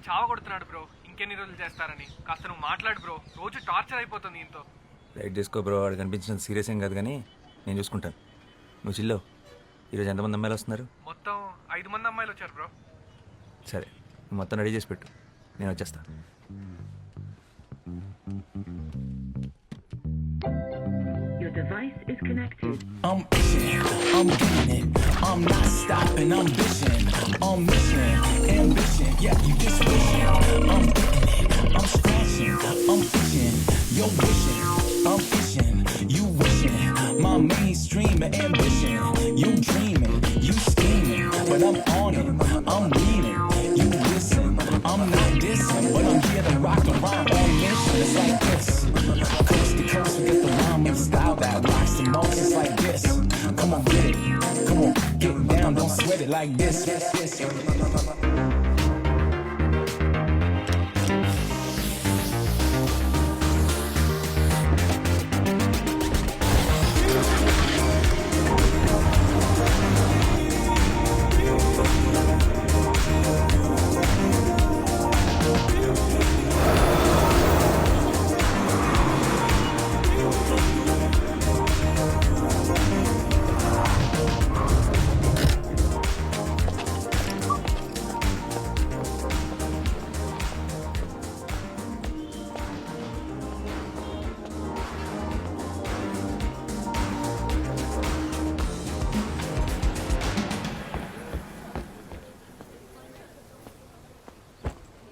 చావ కొడుతున్నాడు బ్రో. ఇంకెన్ని రోజులు చేస్తారని కాస్త నువ్వు మాట్లాడు బ్రో. రోజు టార్చర్ అయిపోతుంది ఇంతో. లైట్ తీసుకో బ్రో, వాడు కనిపించినంత సీరియస్ ఏం కాదు కానీ నేను చూసుకుంటాను. నువ్వు చిల్లో. ఈరోజు ఎంతమంది అమ్మాయిలు వస్తున్నారు? మొత్తం 5 మంది అమ్మాయిలు వచ్చారు బ్రో. సరే, నువ్వు మొత్తం రెడీ చేసి పెట్టు, నేను వచ్చేస్తాను. Your device is connected. I'm itching, I'm getting it, I'm not stopping, I'm bitching, I'm mission, ambition, yeah, you just wishing, I'm getting it, I'm scratching, I'm itching, you're wishing, I'm itching, you wishing, my mainstream ambition, you dreaming, you scheming, but I'm on it, I'm leaning, you listen, I'm not dissing, but I'm here to rock the rhyme on mission, it's like this, coast to coast, we get the rhyme and style that rocks the most, it's like this, come on, get it, come on, get down, don't sweat it like this,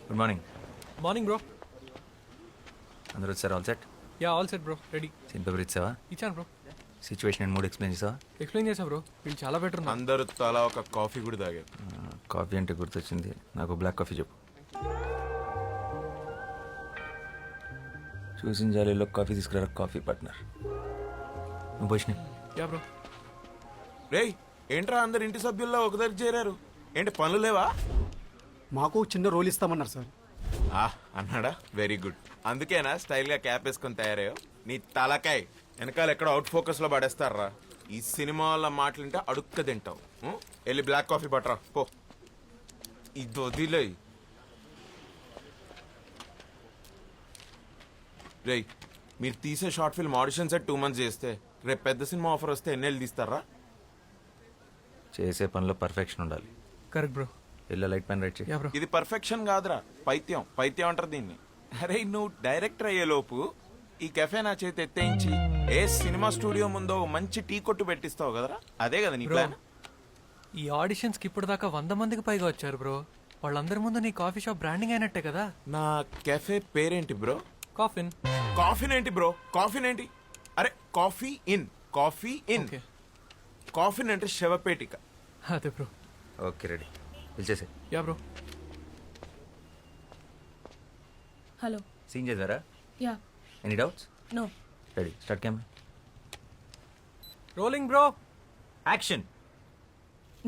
good morning. Morning bro. అందరూ వచ్చారు? All set? Yeah all set bro, ready. Scene paper ఇచ్చావా? ఇచ్చాను bro. Situation and mood explain చేసావా? Explain చేసా bro. వీళ్ళు చాలా better ఉన్నారు. అందరూ తలా ఒక కాఫీ కూడా తాగారు. కాఫీ అంటే గుర్తొచ్చింది, నాకు బ్లాక్ కాఫీ చెప్పు. చూసిన జాలీలో కాఫీ తీసుకురా కాఫీ పార్ట్నర్. నువ్వు పోషిన. Yeah bro. రేయ్, ఏంట్రా అందరు ఇంటి సభ్యుల్లో ఒక దగ్గర చేరారు? ఏంటి పనులు లేవా? మాకు చిన్న రోల్ ఇస్తామన్నారు సార్. అన్నాడా? Very good. అందుకేనా స్టైల్ గా క్యాప్ వేసుకొని తయారయ్యో? నీ తలకాయ్ వెనకాల ఎక్కడ అవుట్ ఫోకస్ లో పడేస్తారా? ఈ సినిమా వాళ్ళ మాటలుంటే అడుక్క తింటావు. వెళ్ళి బ్లాక్ కాఫీ పట్టరా పో. ఇది వదిలే. రేయ్, మీరు తీసే short film audition set 2 months చేస్తే రేపు పెద్ద సినిమా ఆఫర్ వస్తే ఎన్నేళ్ళు తీస్తారా? చేసే పనిలో పర్ఫెక్షన్ ఉండాలి. Correct bro. Yellow light pen write చేయి. Yeah bro. ఇది పర్ఫెక్షన్ కాదురా, పైత్యం. పైత్యం అంటారు దీన్ని. అరే, నువ్వు డైరెక్టర్ అయ్యే లోపు ఈ కెఫే నా చేతి ఎత్తేయించి ఏ సినిమా స్టూడియో ముందో మంచి టీ కొట్టు పెట్టిస్తావు కదరా? అదే కదా నీ ప్లాన్? ఈ ఆడిషన్స్ కి ఇప్పుడు దాకా 100 మందికి పైగా వచ్చారు బ్రో. వాళ్ళందరి ముందు నీ కాఫీ షాప్ బ్రాండింగ్ అయినట్టే కదా. నా కెఫే పేరేంటి బ్రో? కాఫిన్. కాఫీన్ ఏంటి బ్రో? కాఫీన్ ఏంటి? అరే, coffee in, coffee in. Coffin అంటే శవపేటిక. అదే బ్రో. Okay, ready. పిలిచేసే. Yeah bro. హలో. సీన్ చేద్దారా? Yeah. Any doubts? No. Ready, start camera. Rolling bro. Action.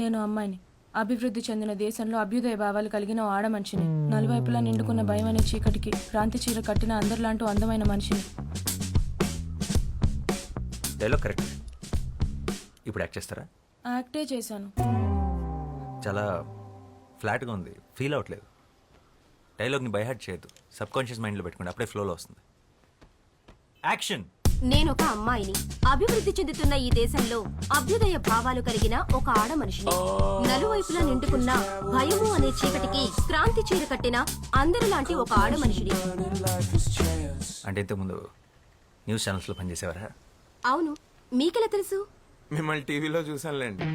నేను అమ్మాయిని. అభివృద్ధి చెందిన దేశంలో అభ్యుదయ భావాలు కలిగిన ఓ ఆడ మనిషిని. నలువైపులా నిండుకున్న భయం అనే చీకటికి క్రాంతి చీర కట్టిన అందరిలాంటి అందమైన మనిషిని. Dialogue correct. ఇప్పుడు యాక్ట్ చేస్తారా? యాక్టే చేశాను. చాలా ఫ్లాట్గా ఉంది, ఫీల్ అవ్వట్లేదు. డైలాగ్ని బైహార్ట్ చేయొద్దు, సబ్ కాన్షియస్ మైండ్లో పెట్టుకోండి, అప్పుడే ఫ్లోలో వస్తుంది. యాక్షన్. నేను ఒక అమ్మాయిని. అభివృద్ధి చెందుతున్న ఈ దేశంలో అభ్యుదయ భావాలు కలిగిన ఒక ఆడ మనిషిని. నలువైపులా నిండుకున్న భయము అనే చీకటికి క్రాంతి చీర కట్టిన అందరిలాంటి ఒక ఆడ మనిషిని. అంటే ఇంతకుముందు న్యూస్ ఛానల్స్లో పనిచేసేవారా? అవును, మీకెలా తెలుసు? మిమ్మల్ని టీవీలో చూసానులేండి.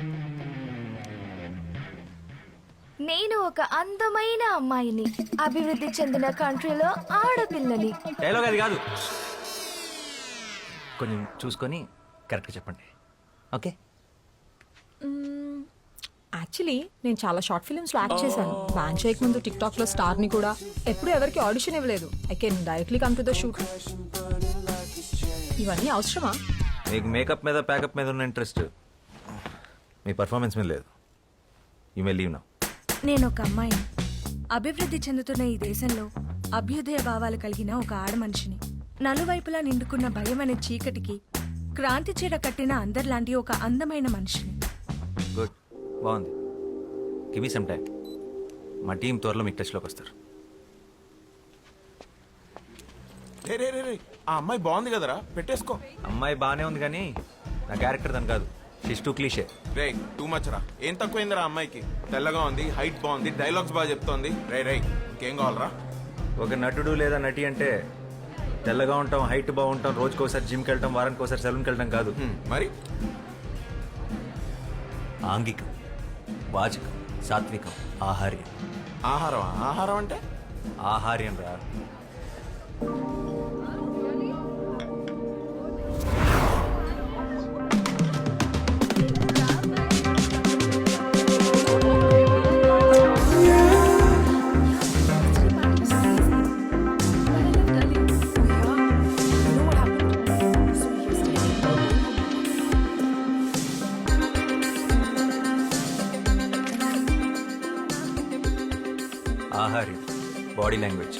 నేను ఒక అందమైన అమ్మాయిని. అభివృద్ధి చెందిన కంట్రీలో ఆడపిల్లని. డైలాగ్ అది కాదు, కొంచెం చూసుకొని కరెక్ట్గా చెప్పండి. ఓకే. యాక్చువల్లీ నేను చాలా షార్ట్ ఫిల్మ్స్లో యాక్ట్ చేశాను. బ్యాన్ చేయక ముందు టిక్ టాక్లో స్టార్ని కూడా. ఎప్పుడు ఎవరికి ఆడిషన్ ఇవ్వలేదు. I can directly come to the shoot. ఇవన్నీ అవసరమా? మీకు మేకప్ మీద ప్యాకప్ మీద ఉన్న ఇంట్రెస్ట్ మీ పర్ఫార్మెన్స్ మీద లేదు. You may leave now. నేను ఒక అమ్మాయిని. అభివృద్ధి చెందుతున్న ఈ దేశంలో అభ్యుదయ భావాలు కలిగిన ఒక ఆడ మనిషిని. నలువైపులా నిండుకున్న భయం అనే చీకటికి క్రాంతి చీర కట్టిన అందరిలాంటి ఒక అందమైన మనిషిని. గుడ్, బాగుంది. Give me some time. మా టీం త్వరలో మీకు టచ్లోకి వస్తారు. రే రే రే రే, ఆ అమ్మాయి బాగుంది కదరా, పెట్టేసుకో. అమ్మాయి బాగానే ఉంది కానీ నా క్యారెక్టర్ దాని కాదు. షిష్ టూ క్లీషే. రే టూ మచ్ రా. ఏం తక్కువైందిరా అమ్మాయికి? తెల్లగా ఉంది, హైట్ బాగుంది, డైలాగ్స్ బాగా చెప్తోంది. రే రే, ఇంకేం కావాలరా? ఒక నటుడు లేదా నటి అంటే తెల్లగా ఉంటాం, హైట్ బాగుంటాం, రోజుకోసారి జిమ్కి వెళ్ళటం, వారానికి ఒకసారి సెలూన్కి వెళ్ళటం కాదు. మరి ఆంగికం, వాచకం, సాత్వికం, ఆహార్యం. ఆహారం? ఆహారం అంటే? ఆహార్యం రా. ఆహార్యం, బాడీ లాంగ్వేజ్.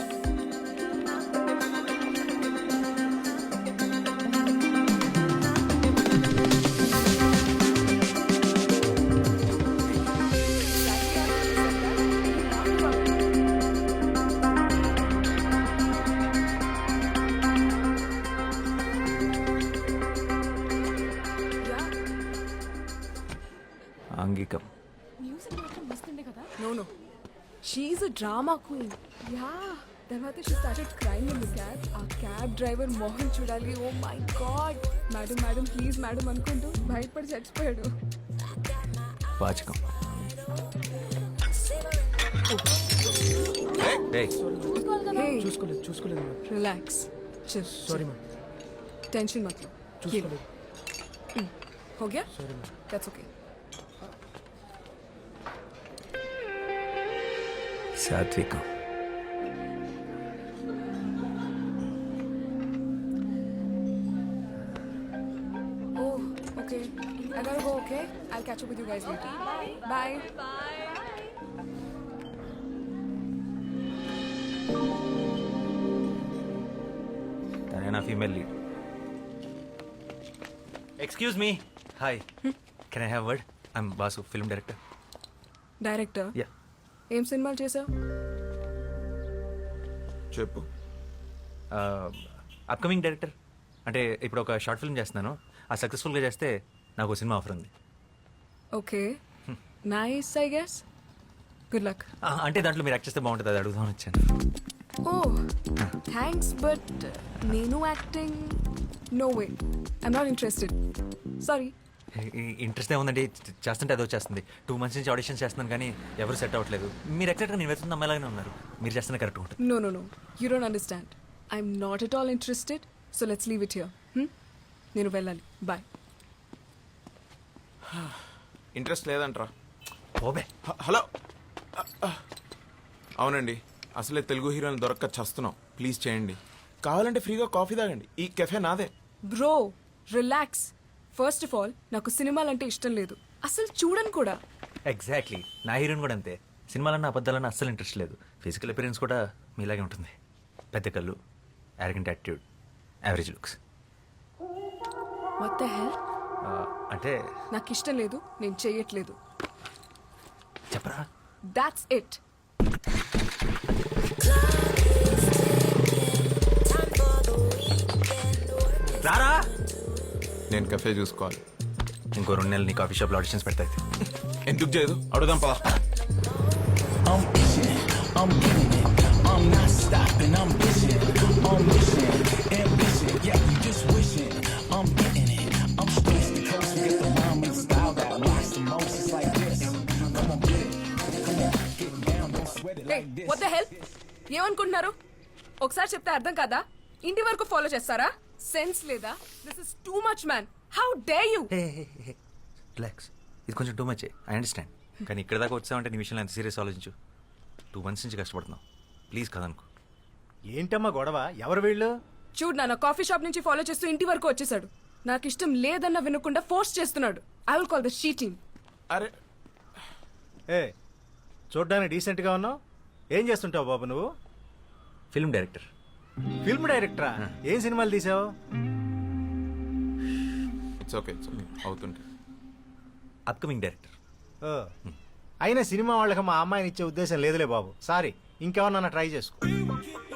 ఆంగికం. No, no. She's a drama queen. Yeah. తర్వాత she started crying in the cab. ఆ క్యాబ్ డ్రైవర్ మోహన్ చూడాలి. Oh my God. Madam madam please madam అనుకుంటూ భయపడి చచ్చిపోయాడు. వాచకం. ఏయ్, చూసుకోలేదు relax. Chill. Sorry ma'am. Tension मत लो. చూసుకోలేదు. हो गया? That's okay. సాత్వికం. Oh, okay. I gotta go, okay? I'll catch up with you guys later. Bye. తనే నా female lead. Excuse me. Hi, can I have word? I'm boss, film director. Director yeah. ఏం సినిమాలు చేసావు? చెప్పు. Upcoming director. అంటే ఇప్పుడు ఒక short film చేస్తున్నాను. ఆ సక్సెస్ఫుల్గా చేస్తే నాకు ఒక సినిమా ఆఫర్ ఉంది. Okay, nice. I guess good luck. అంటే దాంట్లో మీరు యాక్ట్ చేస్తే బాగుంటుంది, అది అడుగుదామని వచ్చాను. ఓ థ్యాంక్స్, బట్ నేను acting no way. I'm not interested. Sorry. Interest ఏముందండి, చేస్తుంటే అదో చేస్తుంది. 2 months నుంచి ఆడిషన్ చేస్తున్నాను కానీ ఎవరు సెట్ అవ్వట్లేదు. మీరు ఎగ్జాక్ట్గా నేను వెళ్తున్న అమ్మాయిలాగానే ఉన్నారు. మీరు చేస్తున్న కరెక్ట్ ఉంటుంది. No, no, no. You don't understand. I'm not at all interested. So let's leave it here. నేను వెళ్ళాలి. Bye. ఇంట్రెస్ట్ లేదంట్రా. ఓబే. హలో. అవునండి, అసలే తెలుగు హీరోని దొరక్క చస్తున్నాం. ప్లీజ్ చేయండి. కావాలంటే ఫ్రీగా కాఫీ తాగండి. ఈ కెఫే నాదే. Bro, relax. First of all, నాకు సినిమాలంటే ఇష్టం లేదు. అసలు చూడను కూడా. ఎగ్జాక్ట్లీ, నా హీరోయిన్ కూడా అంతే. సినిమాలన్నా అబద్ధాలన్నా అస్సలు ఇంట్రెస్ట్ లేదు. ఫిజికల్ అపిరెన్స్ కూడా మీలాగే ఉంటుంది. పెద్ద కళ్ళు, arrogant attitude, average looks. What the hell? అంటే నాకు ఇష్టం లేదు, నేను చెయ్యట్లేదు. చెప్పరా. That's it. రారా. నేను కెఫే చూసుకోవాలి. ఇంకో 2 నెలలు నీ కాఫీ షాప్లో ఆడిషన్స్ పెడతాయి. ఎందుకు చేయదు? అడుగుదాం పదా. I'm itching, I'm getting it, I'm not stopping, I'm bitching, I'm wishing, ambition, yeah, you just wishing, I'm getting it, I'm coast to coast, get the rhyme and style that rocks the most, it's like this, come on get it, come on, get down, don't sweat it Hey, like this. what the hell? ఏమనుకుంటున్నారు? ఒకసారి చెప్తే అర్థం కాదా? ఇంటి వరకు follow చేస్తారా? Sense లేదా? This is too much man. How dare you? Relax, ఇది కొంచెం టూ మచ్. I understand. కానీ ఇక్కడ దాకా వచ్చావంటే నీ విషయంలో ఎంత సీరియస్ ఆలోచించు. 2 months నుంచి కష్టపడుతున్నావు. ప్లీజ్ కదనుకో. ఏంటమ్మా గొడవ? ఎవరు వీళ్ళు? చూడు, నా కాఫీ షాప్ నుంచి ఫాలో చేస్తూ ఇంటి వరకు వచ్చేసాడు. నాకు ఇష్టం లేదన్న వినకుండా ఫోర్స్ చేస్తున్నాడు. I will call the sheeting. అరే ఏ చూడ్డానికి డీసెంట్గా ఉన్నావు. ఏం చేస్తుంటావు బాబు నువ్వు? Film director. ఫిల్మ్ డైరెక్టరా? ఏం సినిమాలు తీసావు? ఇట్స్ ఓకే అవుతుంటే. Upcoming director. అయినా సినిమా వాళ్ళకి మా అమ్మాయిని ఇచ్చే ఉద్దేశం లేదులే బాబు. సారీ. ఇంకేమన్నా ట్రై చేసుకో.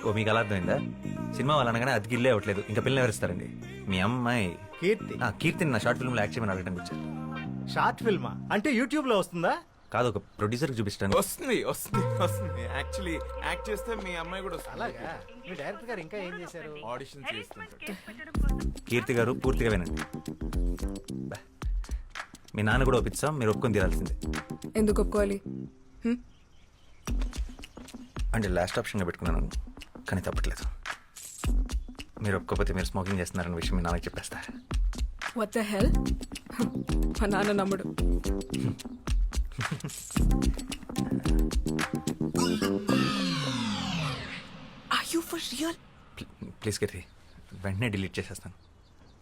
ఓ మీకు అలా అర్థమైందా? సినిమా వాళ్ళు అనగానే అది గిల్లే అవ్వట్లేదు, ఇంకా పిల్లలు ఎవరిస్తారండి? మీ అమ్మాయి కీర్తి కీర్తిని నా షార్ట్ ఫిల్మ్లో యాక్ట్ చేయమని అడగడానికి వచ్చాను. షార్ట్ ఫిల్మా అంటే యూట్యూబ్ లో వస్తుందా? కాదు, ఒక ప్రొడ్యూసర్కి చూపిస్తాను. వస్తుంది యాక్చువల్లీ యాక్ట్ చేస్తే మీ అమ్మాయి కూడా వస్తుంది. అలాగా మీ డైరెక్టర్ గారు ఇంకా ఏం చేశారు? ఆడిషన్ చేస్తుంటారు. కీర్తి గారు పూర్తిగా వినండి. బా. మీ నాన్న కూడా ఒప్పిస్తాం, మీరు ఒప్పుకొని తీరాల్సిందే. ఎందుకు ఒప్పుకోవాలి? అంటే లాస్ట్ ఆప్షన్గా పెట్టుకున్నాను, కానీ తప్పట్లేదు. మీరు ఒప్పుకోకపోతే మీరు స్మోకింగ్ చేస్తున్నారన్న విషయం మీ నాన్నకి చెప్పేస్తా. What the hell? మా నాన్న నమ్ముడు. Are you for real? Please కీర్తి, వెంటనే డిలీట్ చేసేస్తాను.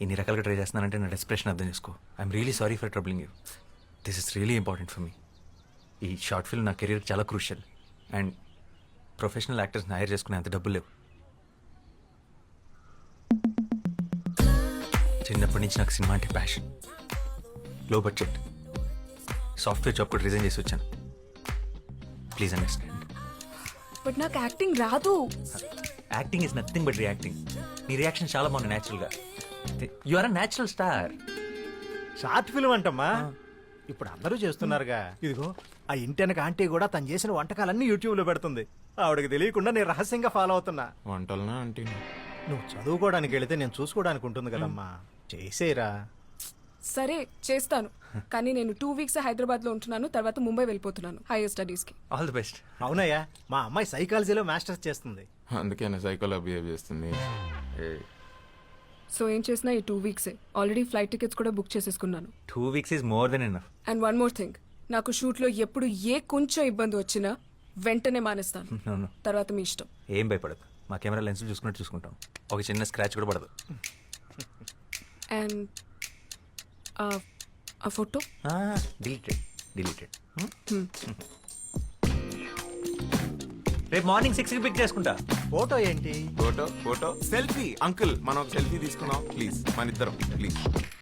ఇన్ని రకాలుగా ట్రై చేస్తున్నానంటే నా డెస్ప్రెషన్ అర్థం చేసుకో. I'm really sorry for troubling you. This is really important for me. ఈ షార్ట్ ఫిల్మ్ నా కెరీర్ చాలా క్రూషియల్. అండ్ ప్రొఫెషనల్ యాక్టర్స్ని హైర్ చేసుకునే అంత డబ్బులు లేవు. చిన్నప్పటి నుంచి నాకు సినిమా అంటే passion. Low budget software job కూడా రిజైన్ చేసి వచ్చాను. Please understand. బట్ నాకు యాక్టింగ్ రాదు. Acting is nothing but reacting. నీ రియాక్షన్ చాలా బాగుంది న్యాచురల్గా. You are a natural star. Short film అంటమ్మా, ఇప్పుడు అందరూ చేస్తున్నారుగా. ఇదిగో ఆ ఇంటెనక ఆంటీ కూడా తను చేసిన వంటకాలన్నీ యూట్యూబ్ లో పెడుతుంది. ఆవిడకి తెలియకుండా నేను రహస్యంగా ఫాలో అవుతున్నా. వంటలనా అంటే నువ్వు చదువుకోవడానికి వెళితే నేను చూసుకోవడానికి ఉంటుంది కదమ్మా. చేసేరా. సరే చేస్తాను, కానీ నేను 2 weeks హైదరాబాద్ లో ఉంటున్నాను. తర్వాత ముంబై వెళ్ళిపోతున్నాను హైయర్ స్టడీస్ కి. All the best. అవునయ్యా, మా అమ్మాయి సైకాలజీలో మాస్టర్స్ చేస్తుంది. అందుకే సైకోలో బిహేవ్ చేస్తుంది. సో ఏం చేసినా ఈ 2 weeks ఆల్రెడీ ఫ్లైట్ టికెట్స్ కూడా బుక్ చేసేసుకున్నాను. 2 weeks is more than enough. And one more thing, నాకు షూట్ లో ఎప్పుడు ఏ కొంచెం ఇబ్బంది వచ్చినా వెంటనే మానేస్తాను. No, no. తర్వాత మీ ఇష్టం. ఏం భయపడదు, మా కెమెరా లెన్స్ చూసుకున్నట్టు చూసుకుంటాం. ఒక చిన్న స్క్రాచ్ కూడా పడదు. అండ్ ఆ ఫోటో డిలీటెడ్. రేపు మార్నింగ్ 6కి పిక్ చేసుకుంటా. ఫోటో ఏంటి? Photo selfie. అంకుల్ మనం ఒక సెల్ఫీ తీసుకుందాం ప్లీజ్, మన ఇద్దరం ప్లీజ్.